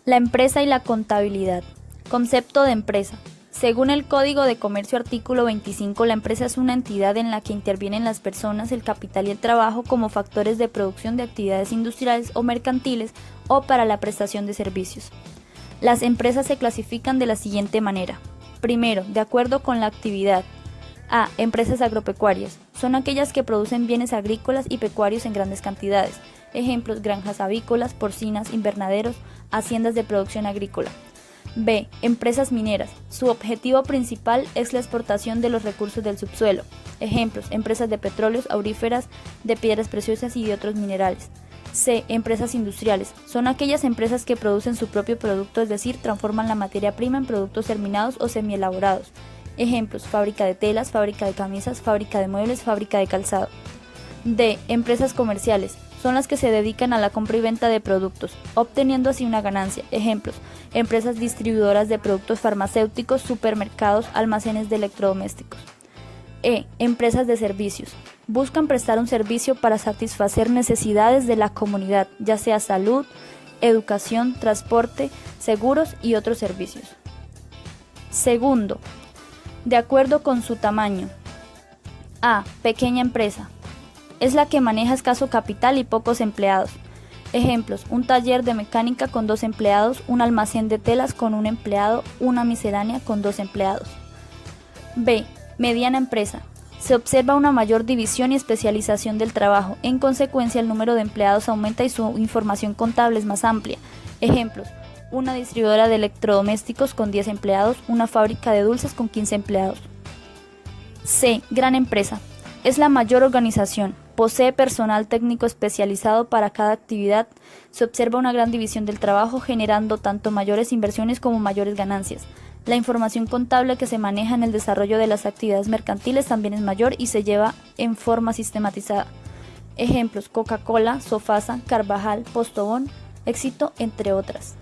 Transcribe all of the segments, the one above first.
La empresa y la contabilidad. Concepto de empresa. Según el Código de Comercio artículo 25, la empresa es una entidad en la que intervienen las personas, el capital y el trabajo como factores de producción de actividades industriales o mercantiles o para la prestación de servicios. Las empresas se clasifican de la siguiente manera. Primero, de acuerdo con la actividad. A. Empresas agropecuarias. Son aquellas que producen bienes agrícolas y pecuarios en grandes cantidades. Ejemplos: granjas avícolas, porcinas, invernaderos, haciendas de producción agrícola. B. Empresas mineras. Su objetivo principal es la exportación de los recursos del subsuelo. Ejemplos: empresas de petróleos, auríferas, de piedras preciosas y de otros minerales. C. Empresas industriales. Son aquellas empresas que producen su propio producto, es decir, transforman la materia prima en productos terminados o semielaborados. Ejemplos: fábrica de telas, fábrica de camisas, fábrica de muebles, fábrica de calzado. D. Empresas comerciales. Son las que se dedican a la compra y venta de productos, obteniendo así una ganancia. Ejemplos: empresas distribuidoras de productos farmacéuticos, supermercados, almacenes de electrodomésticos. E. Empresas de servicios. Buscan prestar un servicio para satisfacer necesidades de la comunidad, ya sea salud, educación, transporte, seguros y otros servicios. Segundo, de acuerdo con su tamaño. A. Pequeña empresa. Es la que maneja escaso capital y pocos empleados. Ejemplos: un taller de mecánica con 2 empleados, un almacén de telas con 1 empleado, una miscelánea con 2 empleados. B. Mediana empresa. Se observa una mayor división y especialización del trabajo. En consecuencia, el número de empleados aumenta y su información contable es más amplia. Ejemplos: una distribuidora de electrodomésticos con 10 empleados, una fábrica de dulces con 15 empleados. C. Gran empresa. Es la mayor organización. Posee personal técnico especializado para cada actividad. Se observa una gran división del trabajo, generando tanto mayores inversiones como mayores ganancias. La información contable que se maneja en el desarrollo de las actividades mercantiles también es mayor y se lleva en forma sistematizada. Ejemplos: Coca-Cola, Sofasa, Carvajal, Postobón, Éxito, entre otras.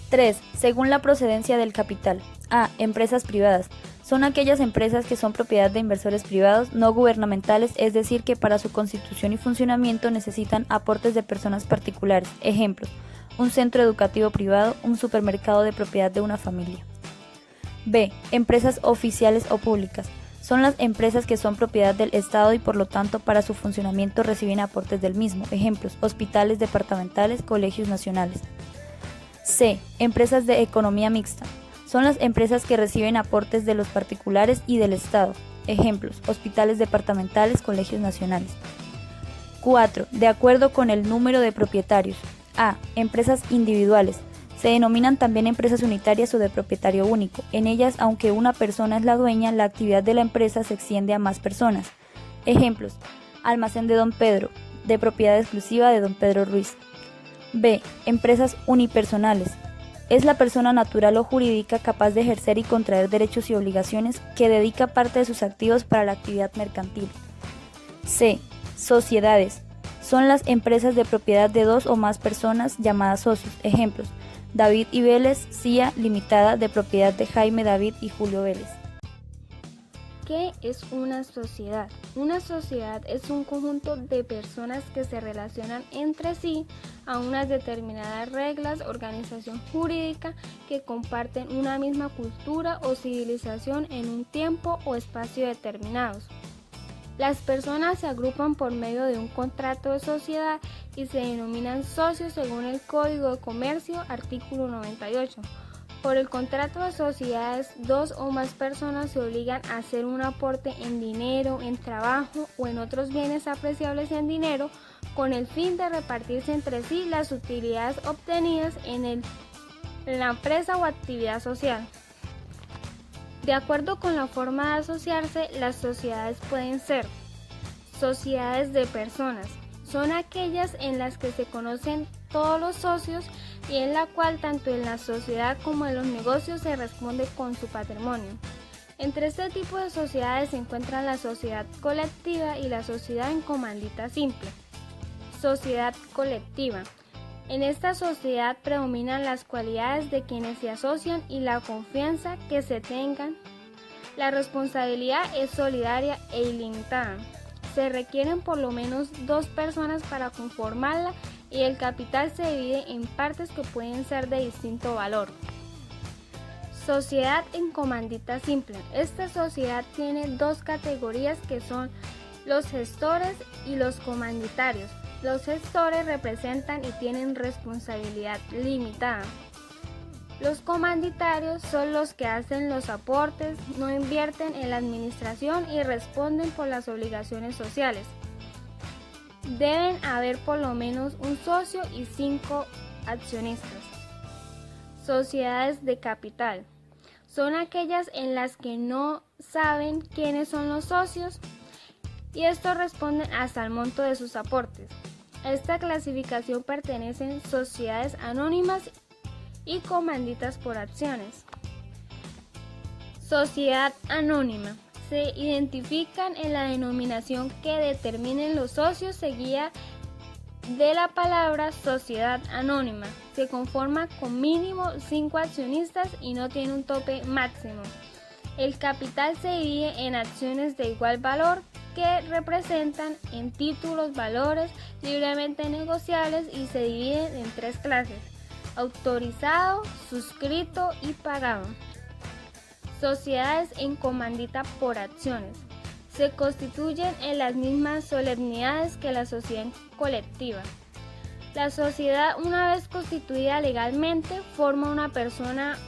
3. Según la procedencia del capital. A. Empresas privadas. Son aquellas empresas que son propiedad de inversores privados, no gubernamentales, es decir, que para su constitución y funcionamiento necesitan aportes de personas particulares. Ejemplos: un centro educativo privado, un supermercado de propiedad de una familia. B. Empresas oficiales o públicas. Son las empresas que son propiedad del Estado y por lo tanto para su funcionamiento reciben aportes del mismo. Ejemplos: hospitales departamentales, colegios nacionales. C. Empresas de economía mixta. Son las empresas que reciben aportes de los particulares y del Estado. Ejemplos: hospitales departamentales, colegios nacionales. 4. De acuerdo con el número de propietarios. A. Empresas individuales. Se denominan también empresas unitarias o de propietario único. En ellas, aunque una persona es la dueña, la actividad de la empresa se extiende a más personas. Ejemplos: almacén de Don Pedro, de propiedad exclusiva de Don Pedro Ruiz. B. Empresas unipersonales. Es la persona natural o jurídica capaz de ejercer y contraer derechos y obligaciones que dedica parte de sus activos para la actividad mercantil. C. Sociedades. Son las empresas de propiedad de 2 o más personas llamadas socios. Ejemplos: David y Vélez, CIA Limitada, de propiedad de Jaime David y Julio Vélez. ¿Qué es una sociedad? Una sociedad es un conjunto de personas que se relacionan entre sí a unas determinadas reglas, organización jurídica, que comparten una misma cultura o civilización en un tiempo o espacio determinados. Las personas se agrupan por medio de un contrato de sociedad y se denominan socios según el Código de Comercio, artículo 98. Por el contrato de sociedades, 2 o más personas se obligan a hacer un aporte en dinero, en trabajo o en otros bienes apreciables en dinero, con el fin de repartirse entre sí las utilidades obtenidas en la empresa o actividad social. De acuerdo con la forma de asociarse, las sociedades pueden ser: sociedades de personas. Son aquellas en las que se conocen todos los socios y en la cual tanto en la sociedad como en los negocios se responde con su patrimonio. Entre este tipo de sociedades se encuentran la sociedad colectiva y la sociedad en comandita simple. Sociedad colectiva. En esta sociedad predominan las cualidades de quienes se asocian y la confianza que se tengan. La responsabilidad es solidaria e ilimitada. Se requieren por lo menos 2 personas para conformarla y el capital se divide en partes que pueden ser de distinto valor. Sociedad en comandita simple. Esta sociedad tiene 2 categorías que son los gestores y los comanditarios. Los gestores representan y tienen responsabilidad limitada. Los comanditarios son los que hacen los aportes, no invierten en la administración y responden por las obligaciones sociales. Deben haber por lo menos un socio y 5 accionistas. Sociedades de capital. Son aquellas en las que no saben quiénes son los socios y estos responden hasta el monto de sus aportes. A esta clasificación pertenecen sociedades anónimas y comanditas por acciones. Sociedad anónima. Se identifican en la denominación que determinen los socios, seguida de la palabra sociedad anónima. Se conforma con mínimo 5 accionistas y no tiene un tope máximo. El capital se divide en acciones de igual valor que representan en títulos valores libremente negociables y se dividen en 3 clases: autorizado, suscrito y pagado. Sociedades en comandita por acciones. Se constituyen en las mismas solemnidades que la sociedad colectiva. La sociedad, una vez constituida legalmente, forma una persona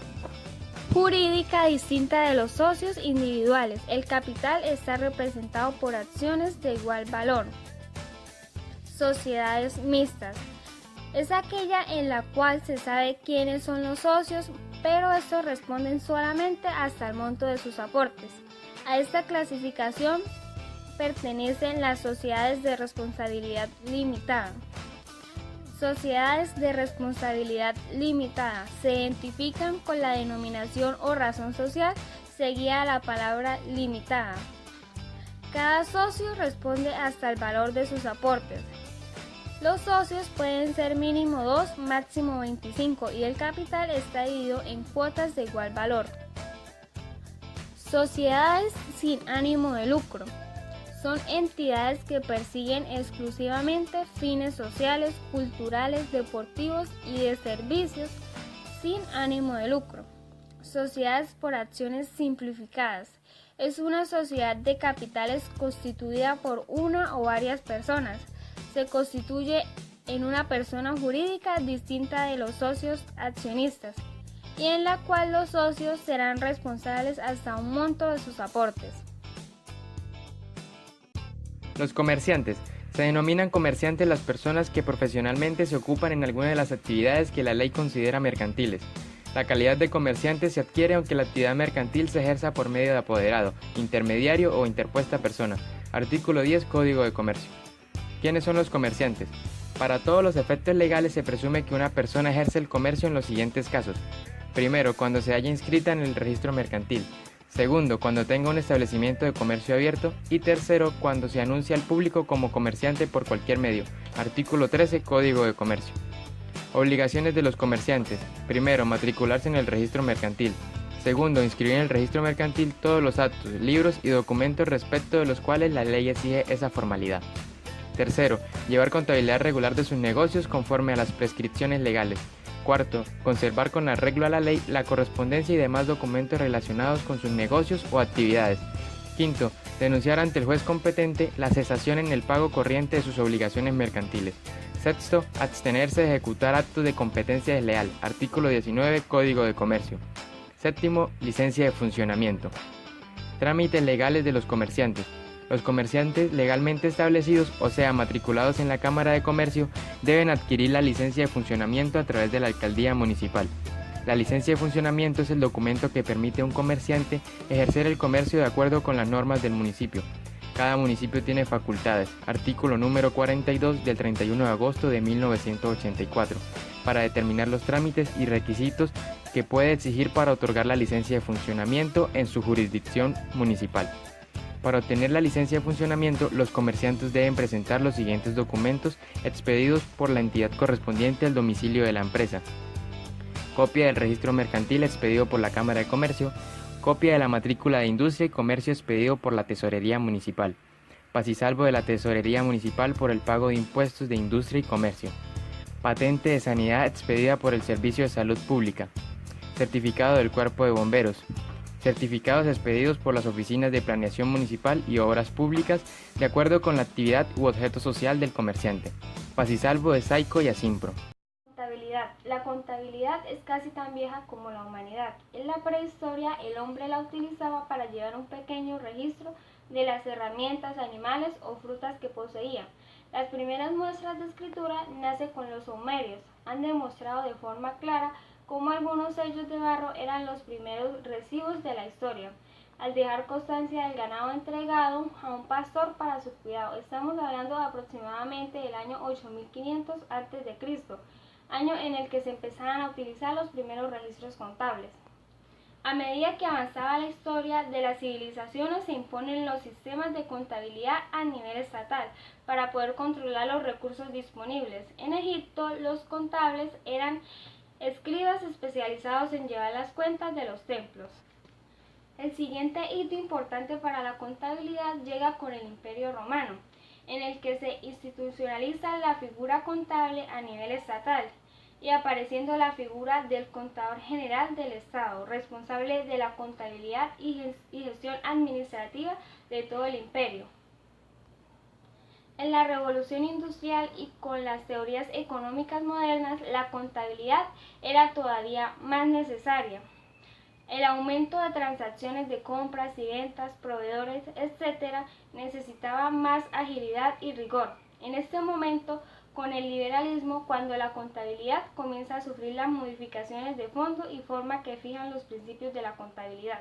jurídica distinta de los socios individuales. El capital está representado por acciones de igual valor. Sociedades mixtas. Es aquella en la cual se sabe quiénes son los socios, pero estos responden solamente hasta el monto de sus aportes. A esta clasificación pertenecen las sociedades de responsabilidad limitada. Sociedades de responsabilidad limitada se identifican con la denominación o razón social seguida a la palabra limitada. Cada socio responde hasta el valor de sus aportes. Los socios pueden ser mínimo 2, máximo 25 y el capital está dividido en cuotas de igual valor. Sociedades sin ánimo de lucro. Son entidades que persiguen exclusivamente fines sociales, culturales, deportivos y de servicios sin ánimo de lucro. Sociedades por acciones simplificadas. Es una sociedad de capitales constituida por una o varias personas. Se constituye en una persona jurídica distinta de los socios accionistas y en la cual los socios serán responsables hasta un monto de sus aportes. Los comerciantes. Se denominan comerciantes las personas que profesionalmente se ocupan en alguna de las actividades que la ley considera mercantiles. La calidad de comerciante se adquiere aunque la actividad mercantil se ejerza por medio de apoderado, intermediario o interpuesta persona. Artículo 10, Código de Comercio. ¿Quiénes son los comerciantes? Para todos los efectos legales se presume que una persona ejerce el comercio en los siguientes casos. Primero, cuando se haya inscrita en el registro mercantil. Segundo, cuando tenga un establecimiento de comercio abierto. Y tercero, cuando se anuncia al público como comerciante por cualquier medio. Artículo 13, Código de Comercio. Obligaciones de los comerciantes. Primero, matricularse en el registro mercantil. Segundo, inscribir en el registro mercantil todos los actos, libros y documentos respecto de los cuales la ley exige esa formalidad. Tercero, llevar contabilidad regular de sus negocios conforme a las prescripciones legales. Cuarto, conservar con arreglo a la ley la correspondencia y demás documentos relacionados con sus negocios o actividades. Quinto, denunciar ante el juez competente la cesación en el pago corriente de sus obligaciones mercantiles. Sexto, abstenerse de ejecutar actos de competencia desleal. Artículo 19, Código de Comercio. Séptimo, licencia de funcionamiento. Trámites legales de los comerciantes. Los comerciantes legalmente establecidos, o sea, matriculados en la Cámara de Comercio, deben adquirir la licencia de funcionamiento a través de la Alcaldía Municipal. La licencia de funcionamiento es el documento que permite a un comerciante ejercer el comercio de acuerdo con las normas del municipio. Cada municipio tiene facultades, artículo número 42 del 31 de agosto de 1984, para determinar los trámites y requisitos que puede exigir para otorgar la licencia de funcionamiento en su jurisdicción municipal. Para obtener la licencia de funcionamiento, los comerciantes deben presentar los siguientes documentos expedidos por la entidad correspondiente al domicilio de la empresa: copia del registro mercantil expedido por la Cámara de Comercio, copia de la matrícula de industria y comercio expedido por la Tesorería Municipal, Paz y salvo de la Tesorería Municipal por el pago de impuestos de industria y comercio. Patente de sanidad expedida por el Servicio de Salud Pública. Certificado del Cuerpo de Bomberos. Certificados expedidos por las oficinas de planeación municipal y obras públicas de acuerdo con la actividad u objeto social del comerciante. Paz y salvo de Saico y Asimpro. Contabilidad. La contabilidad es casi tan vieja como la humanidad. En la prehistoria el hombre la utilizaba para llevar un pequeño registro de las herramientas, animales o frutas que poseía. Las primeras muestras de escritura nacen con los sumerios. Han demostrado de forma clara cómo algunos sellos de barro eran los primeros recibos de la historia, al dejar constancia del ganado entregado a un pastor para su cuidado. Estamos hablando de aproximadamente del año 8500 a.C., año en el que se empezaron a utilizar los primeros registros contables. A medida que avanzaba la historia de las civilizaciones, se imponen los sistemas de contabilidad a nivel estatal para poder controlar los recursos disponibles. En Egipto, los contables eran escribas especializados en llevar las cuentas de los templos. El siguiente hito importante para la contabilidad llega con el Imperio Romano, en el que se institucionaliza la figura contable a nivel estatal y apareciendo la figura del contador general del Estado, responsable de la contabilidad y gestión administrativa de todo el imperio. En la revolución industrial y con las teorías económicas modernas, la contabilidad era todavía más necesaria. El aumento de transacciones de compras y ventas, proveedores, etc., necesitaba más agilidad y rigor. En este momento, con el liberalismo, cuando la contabilidad comienza a sufrir las modificaciones de fondo y forma que fijan los principios de la contabilidad.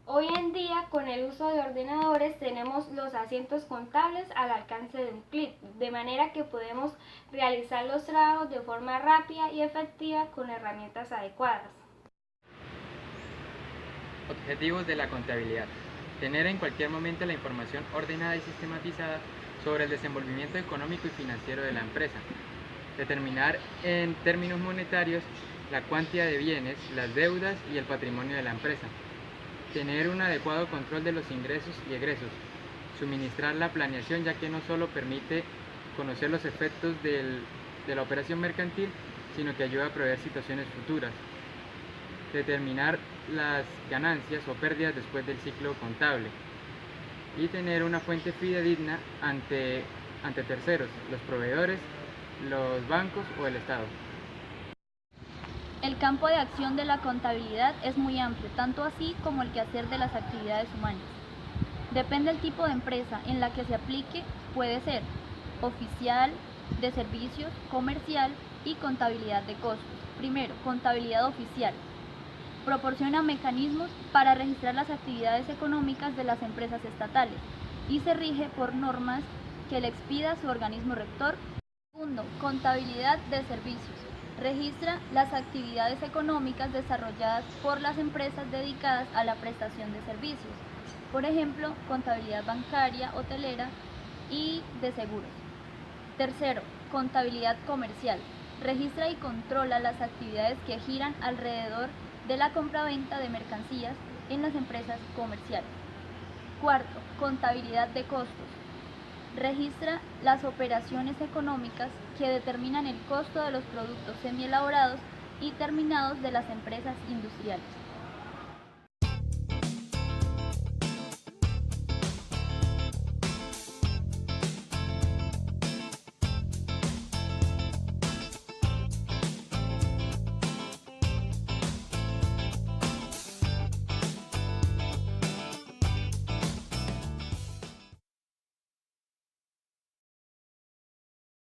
Hoy en día, con el uso de ordenadores, tenemos los asientos contables al alcance de un clic, de manera que podemos realizar los trabajos de forma rápida y efectiva con herramientas adecuadas. Objetivos de la contabilidad. Tener en cualquier momento la información ordenada y sistematizada sobre el desenvolvimiento económico y financiero de la empresa. Determinar en términos monetarios la cuantía de bienes, las deudas y el patrimonio de la empresa. Tener un adecuado control de los ingresos y egresos. Suministrar la planeación, ya que no solo permite conocer los efectos de la operación mercantil, sino que ayuda a prever situaciones futuras. Determinar las ganancias o pérdidas después del ciclo contable. Y tener una fuente fidedigna ante terceros, los proveedores, los bancos o el Estado. El campo de acción de la contabilidad es muy amplio, tanto así como el quehacer de las actividades humanas. Depende del tipo de empresa en la que se aplique, puede ser oficial, de servicios, comercial y contabilidad de costos. Primero, contabilidad oficial. Proporciona mecanismos para registrar las actividades económicas de las empresas estatales y se rige por normas que le expida su organismo rector. Segundo, contabilidad de servicios. Registra las actividades económicas desarrolladas por las empresas dedicadas a la prestación de servicios, por ejemplo, contabilidad bancaria, hotelera y de seguros. Tercero, contabilidad comercial. Registra y controla las actividades que giran alrededor de la compraventa de mercancías en las empresas comerciales. Cuarto, contabilidad de costos. Registra las operaciones económicas que determinan el costo de los productos semielaborados y terminados de las empresas industriales.